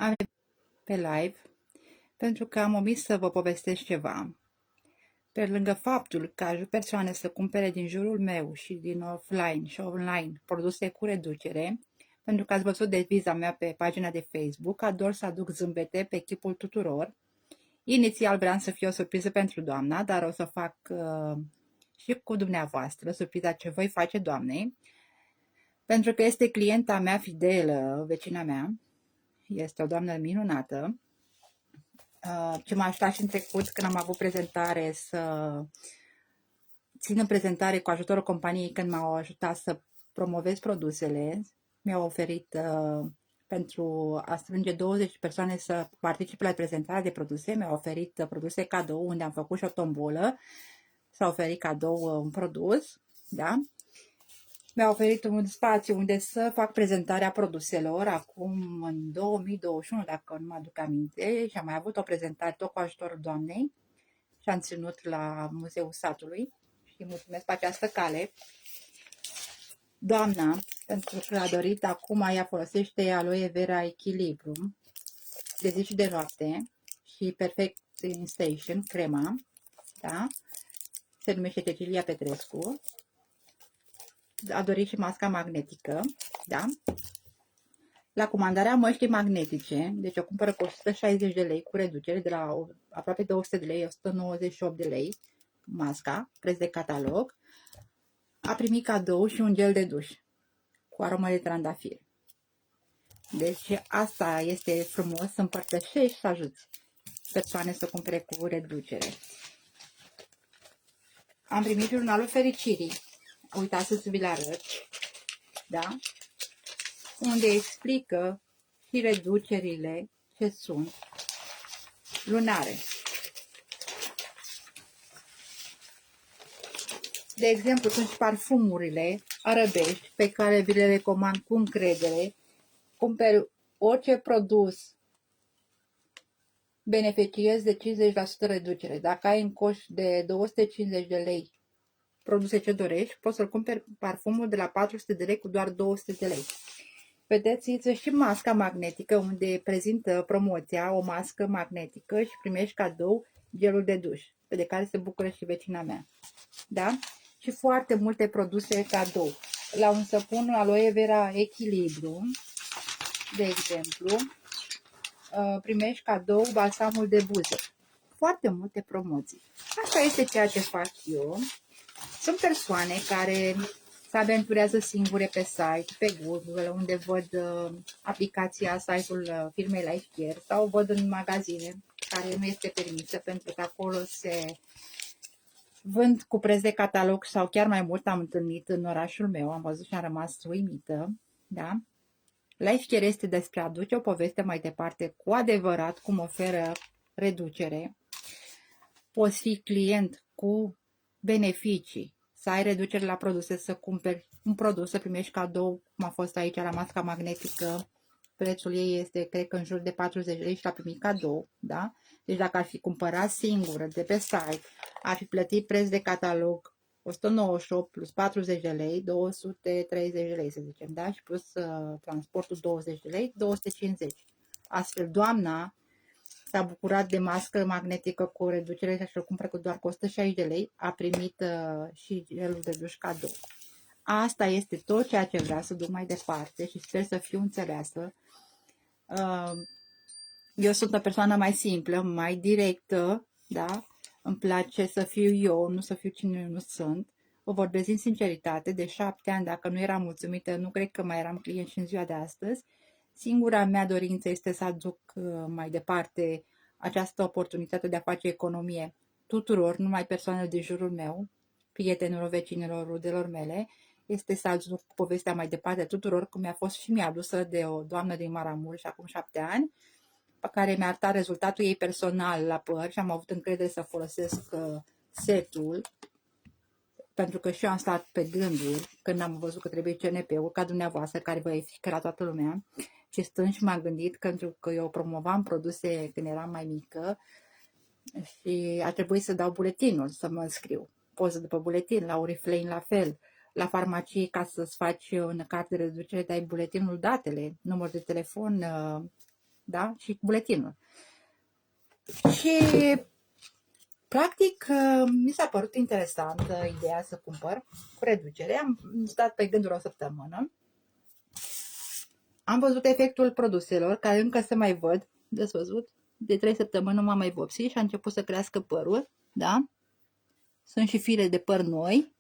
Am pe live pentru că am omis să vă povestesc ceva. Pe lângă faptul că ajut persoane să cumpere din jurul meu și din offline și online produse cu reducere, pentru că ați văzut deviza mea pe pagina de Facebook, ador să aduc zâmbete pe chipul tuturor. Inițial vreau să fie o surpriză pentru doamna, dar o să fac și cu dumneavoastră surpriza ce voi face doamnei, pentru că este clienta mea fidelă, vecina mea, este o doamnă minunată, ce m-a ajutat și în trecut când am avut prezentare să țin în prezentare cu ajutorul companiei când m-au ajutat să promovez produsele. Mi-au oferit pentru a strânge 20 persoane să participe la prezentarea de produse, mi-au oferit produse cadou, unde am făcut și o tombolă, s-a oferit cadou un produs, da? Mi-a oferit un spațiu unde să fac prezentarea produselor, acum în 2021, dacă nu mă aduc aminte, și am mai avut o prezentare tot cu ajutorul doamnei și am ținut la Muzeul Satului și mulțumesc pe această cale. Doamna, pentru că a dorit, acum ea folosește aloe vera Echilibru de zi și de noapte și Perfect Sensation, crema, da? Se numește Cecilia Petrescu. A dorit și masca magnetică, da? La comandarea măștii magnetice, deci o cumpără cu 160 de lei cu reducere, de la aproape 200 de lei, 198 de lei, masca, preț de catalog, a primit cadou și un gel de duș cu aromă de trandafir. Deci asta este frumos, să împărtășești și să ajuți persoane să cumpere cu reducere. Am primit jurnalul fericirii. Uitați să vi-l arăt, da? Unde explică și reducerile ce sunt lunare. De exemplu, sunt și parfumurile arăbești pe care vi le recomand cu încredere. Cumperi orice produs, beneficiezi de 50% reducere. Dacă ai în coș de 250 de lei produse ce dorești, poți să-l cumperi parfumul de la 400 de lei cu doar 200 de lei. Vedeți și masca magnetică, unde prezintă promoția, o mască magnetică și primești cadou gelul de duș, de care se bucură și vecina mea. Da? Și foarte multe produse cadou. La un săpun aloe vera Echilibru, de exemplu, primești cadou balsamul de buze. Foarte multe promoții. Asta este ceea ce fac eu. Sunt persoane care se aventurează singure pe site, pe Google, unde văd aplicația, site-ul firmei Lifecare sau văd în magazine, care nu este permisă pentru că acolo se vând cu preț de catalog sau chiar mai mult. Am întâlnit în orașul meu, am văzut și am rămas uimită, da? Lifecare este despre a aduce o poveste mai departe cu adevărat, cum oferă reducere. Poți fi client cu beneficii, să ai reducere la produse, să cumperi un produs, să primești cadou, cum a fost aici la masca magnetică. Prețul ei este, cred că în jur de 40 lei și l-a primit cadou, da? Deci dacă ar fi cumpărat singură de pe site, ar fi plătit preț de catalog 198 plus 40 de lei, 230 de lei, să zicem, da? Și plus transportul 20 de lei, 250. Astfel, doamna s-a bucurat de mască magnetică cu reducere și o cumpără cu doar 160 de lei, a primit și gelul de duș cadou. Asta este tot ceea ce vreau să duc mai departe și sper să fiu înțeleasă. Eu sunt o persoană mai simplă, mai directă, da? Îmi place să fiu eu, nu să fiu cine eu nu sunt. Vă vorbesc în sinceritate, de 7 ani, dacă nu eram mulțumită, nu cred că mai eram client și în ziua de astăzi. Singura mea dorință este să aduc mai departe această oportunitate de a face economie tuturor, numai persoanelor din jurul meu, prietenilor, vecinilor, rudelor mele, este să aduc povestea mai departe tuturor, cum mi-a fost și mie adusă de o doamnă din Maramureș acum 7 ani, pe care mi-a arătat rezultatul ei personal la păr și am avut încredere să folosesc setul, pentru că și eu am stat pe gânduri când am văzut că trebuie CNP-ul, ca dumneavoastră, care vă verifică la toată lumea, și stând și m-am gândit, pentru că eu promovam produse când eram mai mică și a trebuit să dau buletinul, să mă înscriu. Poză după buletin, la Oriflame la fel. La farmacie, ca să-ți faci un card de reducere, dai buletinul, datele, număr de telefon, da? Și buletinul. Și practic mi s-a părut interesantă ideea să cumpăr cu reducere. Am stat pe gânduri o săptămână. Am văzut efectul produselor, care încă se mai văd, desvăzut. De 3 săptămâni nu m-am mai vopsit și a început să crească părul, da? Sunt și fire de păr noi,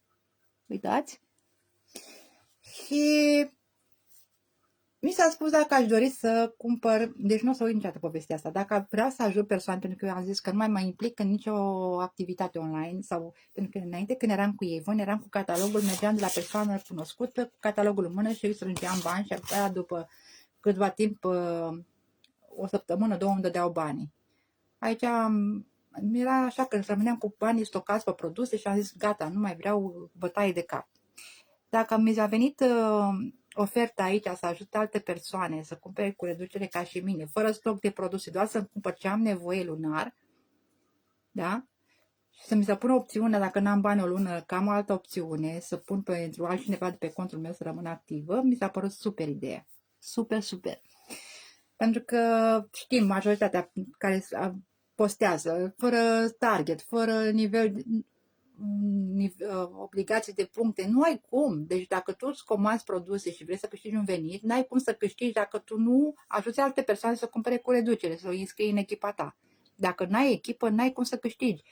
uitați. Și mi s-a spus dacă aș dori să cumpăr, deci nu o să uit niciodată povestea asta, dacă vreau să ajut persoane, pentru că eu am zis că nu mai mă implic în nicio activitate online, sau pentru că înainte când eram cu ei, eram cu catalogul, mergeam de la persoană cunoscută cu catalogul în mână și îi strângeam bani și apoi după câtva timp, o săptămână, 2 îmi dădeau banii. Aici era așa că rămâneam cu banii stocați pe produse și am zis gata, nu mai vreau bătaie de cap. Dacă mi s-a venit oferta aici să ajut alte persoane să cumpere cu reducere ca și mine, fără stoc de produse, doar să cumpăr ce am nevoie lunar, da? Și să mi se pună opțiunea, dacă n-am bani o lună, că am o altă opțiune, să pun pentru altcineva de pe contul meu să rămână activă, mi s-a părut super idee. Super, super. Pentru că știm, majoritatea care postează, fără target, fără nivel obligații de puncte, nu ai cum. Deci dacă tu îți comanzi produse și vrei să câștigi un venit, n-ai cum să câștigi dacă tu nu ajuți alte persoane să cumpere cu reducere, să o înscrii în echipa ta. Dacă n-ai echipă, n-ai cum să câștigi.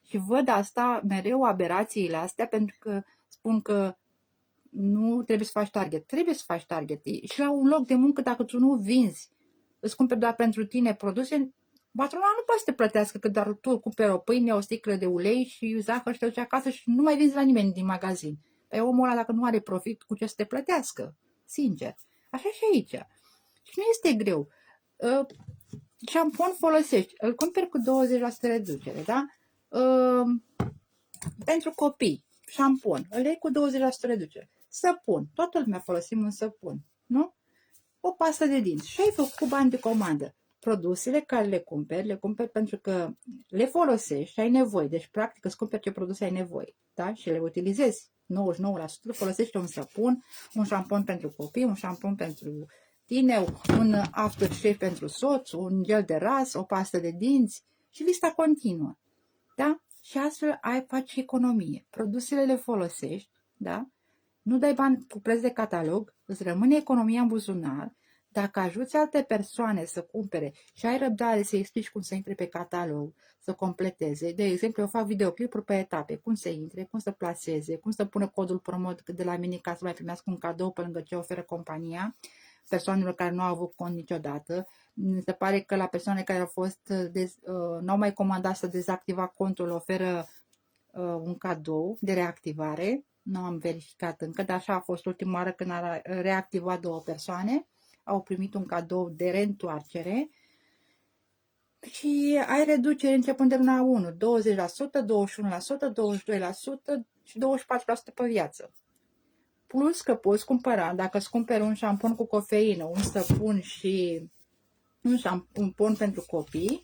Și văd asta mereu, aberațiile astea, pentru că spun că nu trebuie să faci target. Trebuie să faci target. Și la un loc de muncă, dacă tu nu vinzi, îți cumperi doar pentru tine produse, patronul nu poate să te plătească, că doar tu cumperi o pâine, o sticlă de ulei și zahăr și te duci acasă și nu mai vinzi la nimeni din magazin. Păi omul ăla, dacă nu are profit, cu ce să te plătească? Sincer. Așa și aici. Și nu este greu. Șampon folosești, îl cumperi cu 20% reducere, da? Pentru copii, șampon, îl iei cu 20% reducere. Săpun, toată lumea folosim un săpun, nu? O pastă de dinți și ai făcut bani de comandă. Produsele care le cumperi pentru că le folosești și ai nevoie. Deci, practic, îți cumperi ce produse ai nevoie, da? Și le utilizezi. 99% folosești un săpun, un șampon pentru copii, un șampon pentru tine, un aftershave pentru soț, un gel de ras, o pastă de dinți și lista continuă, da? Și astfel faci economie. Produsele le folosești, da? Nu dai bani cu preț de catalog, îți rămâne economia în buzunar. Dacă ajuți alte persoane să cumpere și ai răbdare să explici cum să intre pe catalog, să completeze, de exemplu, eu fac videoclipuri pe etape, cum să intre, cum să placeze, cum să pună codul promo de la mine ca să mai primească un cadou pe lângă ce oferă compania persoanelor care nu au avut cont niciodată. Mi se pare că la persoane care au fost nu au mai comandat să dezactiva contul, oferă un cadou de reactivare. Nu am verificat încă, dar așa a fost ultima oară când a reactivat 2 persoane. Au primit un cadou de reîntoarcere și ai reducere începând de luna 1, 20%, 21%, 22% și 24% pe viață. Plus că poți cumpăra, dacă îți cumperi un șampon cu cofeină, un săpun și un șampon pentru copii,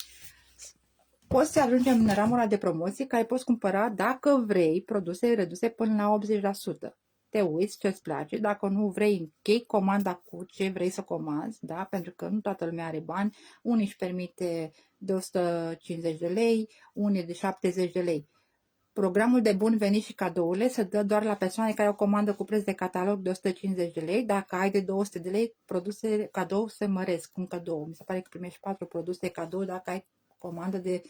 poți să ajungem în ramura de promoții care poți cumpăra, dacă vrei, produse reduse până la 80%. Te uiți ce-ți place, dacă nu vrei, închei comanda cu ce vrei să comanzi, da? Pentru că nu toată lumea are bani, unii își permite de 150 de lei, unii de 70 de lei. Programul de bun venit și cadourile se dă doar la persoane care au comandă cu preț de catalog de 150 de lei. Dacă ai de 200 de lei, produse cadou se măresc un cadou. Mi se pare că primești 4 produse cadou dacă ai comandă de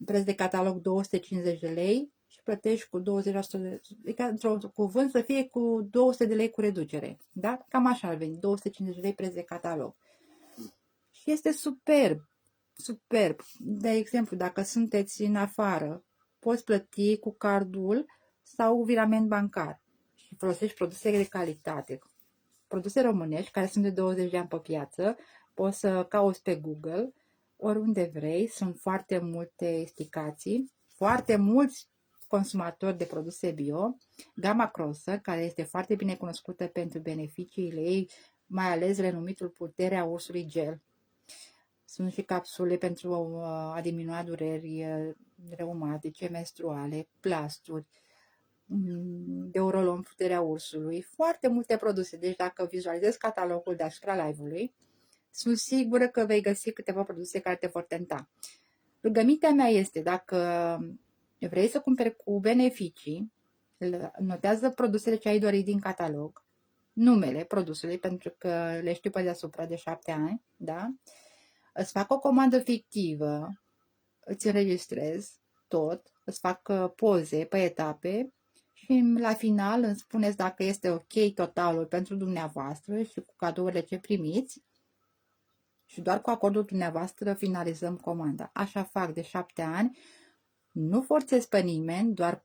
preț de catalog 250 de lei și plătești cu 20%, adică într-un cuvânt să fie cu 200 de lei cu reducere. Da? Cam așa ar veni, 250 de lei preț de catalog. Și este superb, superb. De exemplu, dacă sunteți în afară, poți plăti cu cardul sau virament bancar și folosești produse de calitate. Produse românești care sunt de 20 de ani pe piață, poți să cauți pe Google, oriunde vrei, sunt foarte multe explicații, foarte mulți consumatori de produse bio, Gama Crosser, care este foarte bine cunoscută pentru beneficiile ei, mai ales renumitul Puterea Ursului Gel. Sunt și capsule pentru a diminua dureri reumatice, menstruale, plasturi, de Orolon, Puterea Ursului, foarte multe produse. Deci dacă vizualizezi catalogul deasupra live-ului, Sunt sigură că vei găsi câteva produse care te vor tenta. Rugămintea mea este, dacă vrei să cumperi cu beneficii, notează produsele ce ai dorit din catalog, numele produsului, pentru că le știu pe deasupra de 7 ani, da? Îți fac o comandă fictivă, îți înregistrez tot, îți fac poze pe etape și la final îmi spuneți dacă este ok totalul pentru dumneavoastră și cu cadourile ce primiți și doar cu acordul dumneavoastră finalizăm comanda. Așa fac de 7 ani, nu forțez pe nimeni, doar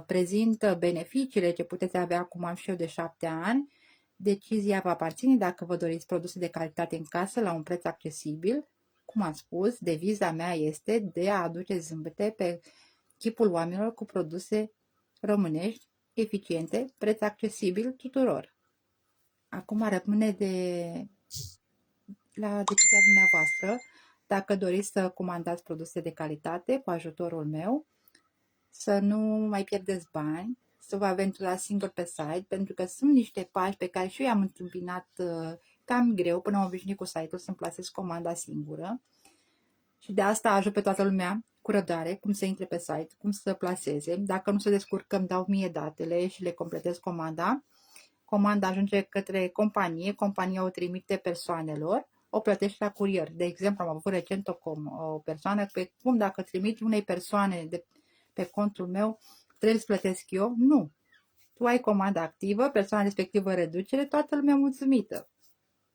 prezintă beneficiile ce puteți avea, cum am și eu de 7 ani. Decizia vă aparține dacă vă doriți produse de calitate în casă la un preț accesibil. Cum am spus, deviza mea este de a aduce zâmbete pe chipul oamenilor cu produse românești, eficiente, preț accesibil tuturor. Acum rămâne la decizia dumneavoastră dacă doriți să comandați produse de calitate cu ajutorul meu, să nu mai pierdeți bani, să vă aventurați singur pe site, pentru că sunt niște pași pe care și eu i-am întâmpinat cam greu până am obișnuit cu site-ul să-mi plasez comanda singură. Și de asta ajut pe toată lumea cu răbdare, cum să intre pe site, cum să plaseze. Dacă nu se descurcă, îmi dau mie datele și le completez comanda. Comanda ajunge către companie, compania o trimite persoanelor, o plătește la curier. De exemplu, am avut recent o persoană pe cum dacă trimit unei persoane pe contul meu, trebuie să plătesc eu? Nu. Tu ai comanda activă, persoana respectivă reducere, toată lumea mulțumită.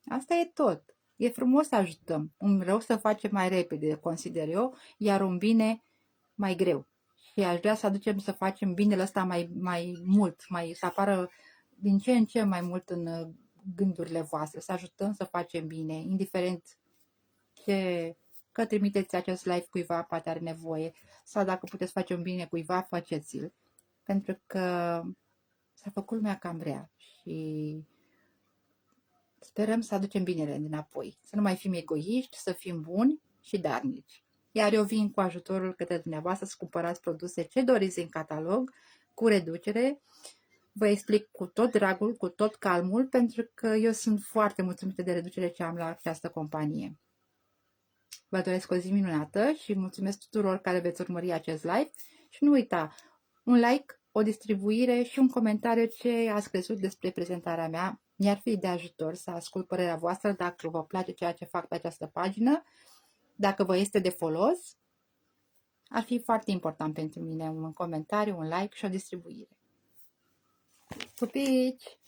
Asta e tot. E frumos să ajutăm. Un rău să facem mai repede, consider eu, iar un bine mai greu. Și aș vrea să aducem să facem binele ăsta mai mult, să apară din ce în ce mai mult în gândurile voastre, să ajutăm să facem bine, indiferent că trimiteți acest live cuiva, poate are nevoie, sau dacă puteți face un bine cuiva, faceți-l. Pentru că s-a făcut lumea cam rea și sperăm să aducem binele înapoi, să nu mai fim egoiști, să fim buni și darnici. Iar eu vin cu ajutorul către dumneavoastră să cumpărați produse ce doriți în catalog, cu reducere. Vă explic cu tot dragul, cu tot calmul, pentru că eu sunt foarte mulțumită de reducere ce am la această companie. Vă doresc o zi minunată și mulțumesc tuturor care veți urmări acest live și nu uita, un like, o distribuire și un comentariu ce ați crezut despre prezentarea mea. Mi-ar fi de ajutor să ascult părerea voastră dacă vă place ceea ce fac pe această pagină, dacă vă este de folos. Ar fi foarte important pentru mine un comentariu, un like și o distribuire. Pupici!